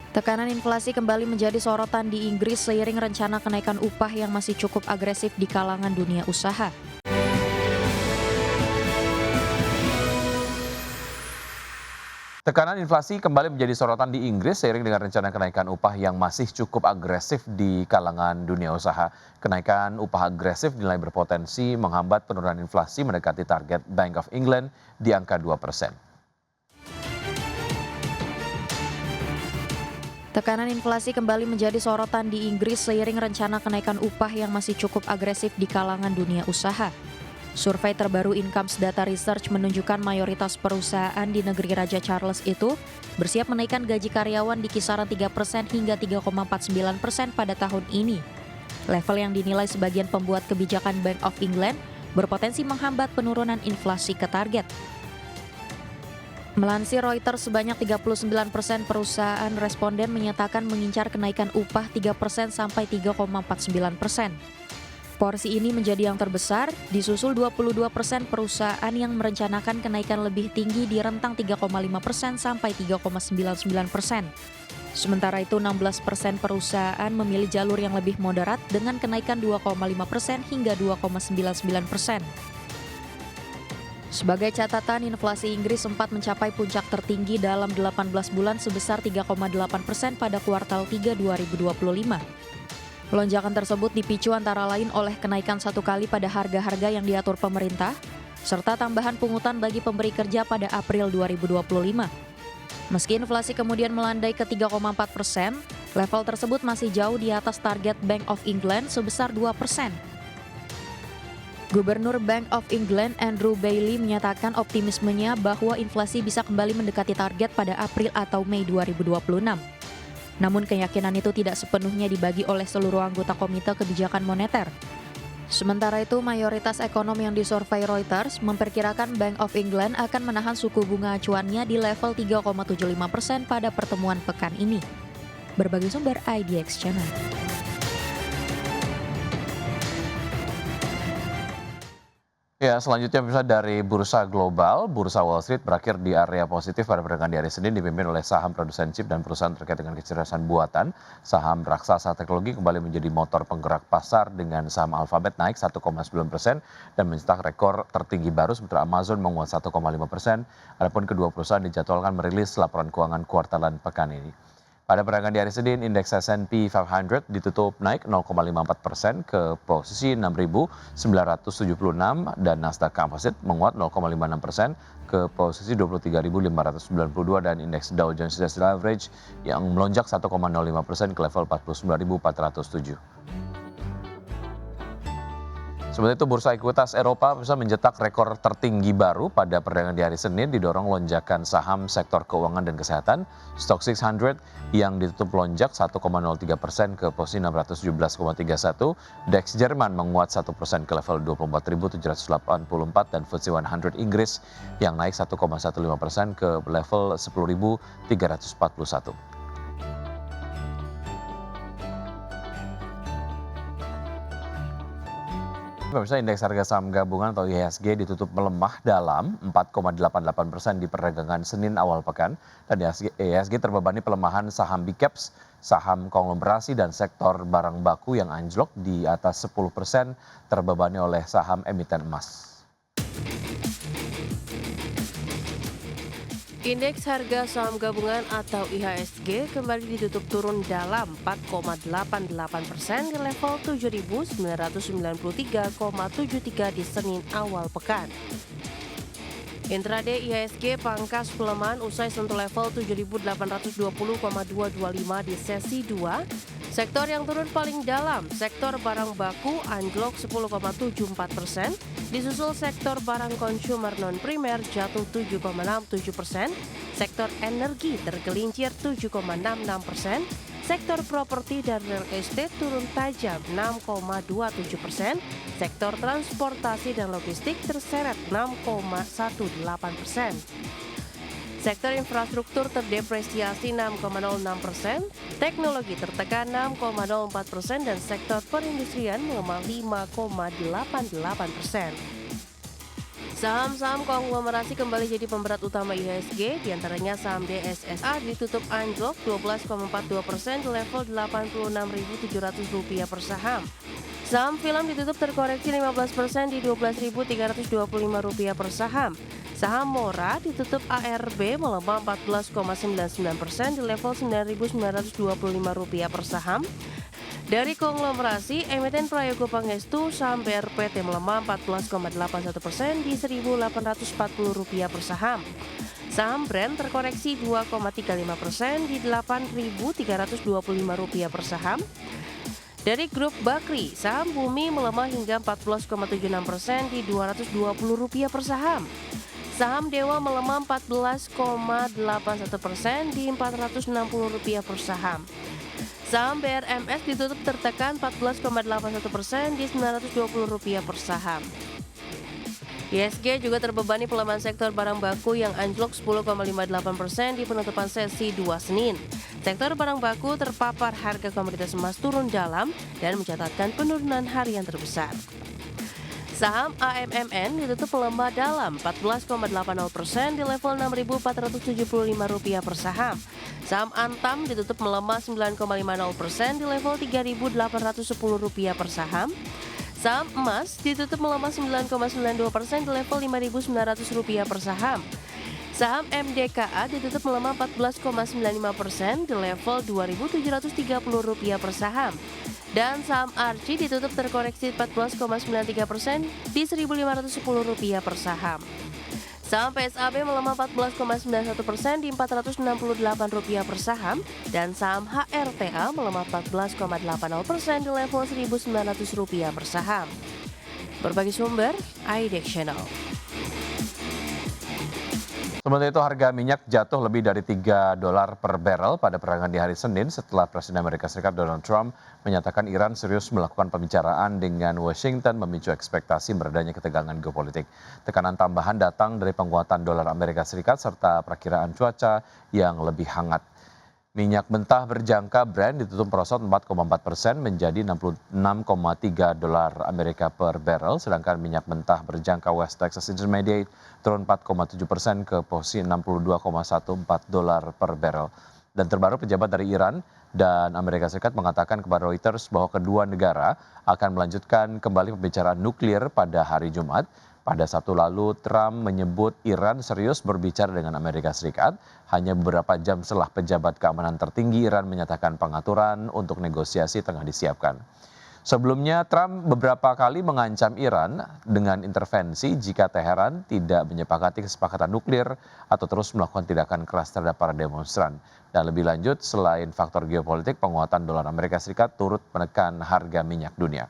Tekanan inflasi kembali menjadi sorotan di Inggris seiring rencana kenaikan upah yang masih cukup agresif di kalangan dunia usaha. Tekanan inflasi kembali menjadi sorotan di Inggris seiring dengan rencana kenaikan upah yang masih cukup agresif di kalangan dunia usaha. Kenaikan upah agresif dinilai berpotensi menghambat penurunan inflasi mendekati target Bank of England di angka 2%. Tekanan inflasi kembali menjadi sorotan di Inggris seiring rencana kenaikan upah yang masih cukup agresif di kalangan dunia usaha. Survei terbaru Incomes Data Research menunjukkan mayoritas perusahaan di negeri Raja Charles itu bersiap menaikkan gaji karyawan di kisaran 3% hingga 3,49% pada tahun ini. Level yang dinilai sebagian pembuat kebijakan Bank of England berpotensi menghambat penurunan inflasi ke target. Melansir Reuters, sebanyak 39% perusahaan responden menyatakan mengincar kenaikan upah 3% sampai 3,49%. Porsi ini menjadi yang terbesar, disusul 22% perusahaan yang merencanakan kenaikan lebih tinggi di rentang 3,5% sampai 3,99%. Sementara itu 16% perusahaan memilih jalur yang lebih moderat dengan kenaikan 2,5% hingga 2,99%. Sebagai catatan, inflasi Inggris sempat mencapai puncak tertinggi dalam 18 bulan sebesar 3,8% pada kuartal 3 2025. Lonjakan tersebut dipicu antara lain oleh kenaikan satu kali pada harga-harga yang diatur pemerintah, serta tambahan pungutan bagi pemberi kerja pada April 2025. Meski inflasi kemudian melandai ke 3,4%, level tersebut masih jauh di atas target Bank of England sebesar 2%. Gubernur Bank of England Andrew Bailey menyatakan optimismenya bahwa inflasi bisa kembali mendekati target pada April atau Mei 2026. Namun keyakinan itu tidak sepenuhnya dibagi oleh seluruh anggota Komite Kebijakan Moneter. Sementara itu, mayoritas ekonom yang disurvei Reuters memperkirakan Bank of England akan menahan suku bunga acuannya di level 3,75% pada pertemuan pekan ini. Berbagai sumber IDX Channel. Ya, selanjutnya bisa dari bursa global, bursa Wall Street berakhir di area positif pada perdagangan di hari Senin dipimpin oleh saham produsen chip dan perusahaan terkait dengan kecerdasan buatan. Saham raksasa teknologi kembali menjadi motor penggerak pasar dengan saham Alphabet naik 1,9% dan mencetak rekor tertinggi baru, sementara Amazon menguat 1,5%. Adapun kedua perusahaan dijadwalkan merilis laporan keuangan kuartalan pekan ini. Pada perdagangan di hari Senin, indeks S&P 500 ditutup naik 0,54% ke posisi 6.976 dan Nasdaq Composite menguat 0,56% ke posisi 23.592 dan indeks Dow Jones Industrial Average yang melonjak 1,05% ke level 49.407. Sementara itu, bursa ekuitas Eropa bisa mencetak rekor tertinggi baru pada perdagangan di hari Senin didorong lonjakan saham sektor keuangan dan kesehatan. Stoxx 600 yang ditutup lonjak 1,03% ke posisi 617,31. DAX Jerman menguat 1% ke level 24.784 dan FTSE 100 Inggris yang naik 1,15% ke level 10.341. Pemirsa, indeks harga saham gabungan atau IHSG ditutup melemah dalam 4,88% di perdagangan Senin awal pekan. Dan IHSG terbebani pelemahan saham big caps, saham konglomerasi dan sektor barang baku yang anjlok di atas 10%, terbebani oleh saham emiten emas. Indeks harga saham gabungan atau IHSG kembali ditutup turun dalam 4,88% di level 7.993,73 di Senin awal pekan. Intraday IHSG pangkas pelemahan usai sentuh level 7.820,225 di sesi 2. Sektor yang turun paling dalam, sektor barang baku anjlok 10,74%, disusul sektor barang konsumer non-primer jatuh 7,67%, sektor energi tergelincir 7,66%, sektor properti dan real estate turun tajam 6,27%, sektor transportasi dan logistik terseret 6,18%. Sektor infrastruktur terdepresiasi 6,06%, teknologi tertekan 6,04% dan sektor perindustrian melemah 5,88%. Saham-saham konglomerasi kembali jadi pemberat utama IHSG, diantaranya saham DSSA ditutup anjlok 12,42% di level Rp86.700 per saham. Saham film ditutup terkoreksi 15% di Rp12.325 per saham. Saham Mora ditutup ARB melemah 14,99% di level Rp9.925 per saham. Dari konglomerasi, emiten Prayogo Pangestu, saham BRPT melemah 14,81% di Rp1.840 per saham. Saham Brand terkoreksi 2,35% di Rp8.325 per saham. Dari grup Bakri, saham Bumi melemah hingga 14,76% di Rp220 per saham. Saham Dewa melemah 14,81% di Rp460 per saham. Saham BRMS ditutup tertekan 14,81% di Rp920 per saham. IHSG juga terbebani pelemahan sektor barang baku yang anjlok 10,58% di penutupan sesi 2 Senin. Sektor barang baku terpapar harga komoditas emas turun dalam dan mencatatkan penurunan harian terbesar. Saham AMMN ditutup melemah dalam 14,80% di level Rp6.475 per saham. Saham Antam ditutup melemah 9,50% di level Rp3.810 per saham. Saham emas ditutup melemah 9,92% di level Rp5.900 per saham. Saham MDKA ditutup melemah 14,95% di level Rp2.730 per saham. Dan saham Arci ditutup terkoreksi 14,93% di Rp1.510 per saham. Saham PSAB melemah 14,91% di Rp468 per saham. Dan saham HRTA melemah 14,80% di level Rp1.900 per saham. Berbagai sumber, IDEX Channel. Sementara itu harga minyak jatuh lebih dari $3 per barrel pada perdagangan di hari Senin setelah Presiden Amerika Serikat Donald Trump menyatakan Iran serius melakukan pembicaraan dengan Washington memicu ekspektasi meredanya ketegangan geopolitik. Tekanan tambahan datang dari penguatan dolar Amerika Serikat serta perakiraan cuaca yang lebih hangat. Minyak mentah berjangka Brent ditutup merosot 4,4% menjadi $66,3 Amerika per barrel, sedangkan minyak mentah berjangka West Texas Intermediate turun 4,7% ke posisi $62,14 per barrel. Dan terbaru pejabat dari Iran dan Amerika Serikat mengatakan kepada Reuters bahwa kedua negara akan melanjutkan kembali pembicaraan nuklir pada hari Jumat. Pada Sabtu lalu, Trump menyebut Iran serius berbicara dengan Amerika Serikat hanya beberapa jam setelah pejabat keamanan tertinggi Iran menyatakan pengaturan untuk negosiasi tengah disiapkan. Sebelumnya, Trump beberapa kali mengancam Iran dengan intervensi jika Teheran tidak menyepakati kesepakatan nuklir atau terus melakukan tindakan keras terhadap para demonstran. Dan lebih lanjut, selain faktor geopolitik, penguatan dolar Amerika Serikat turut menekan harga minyak dunia.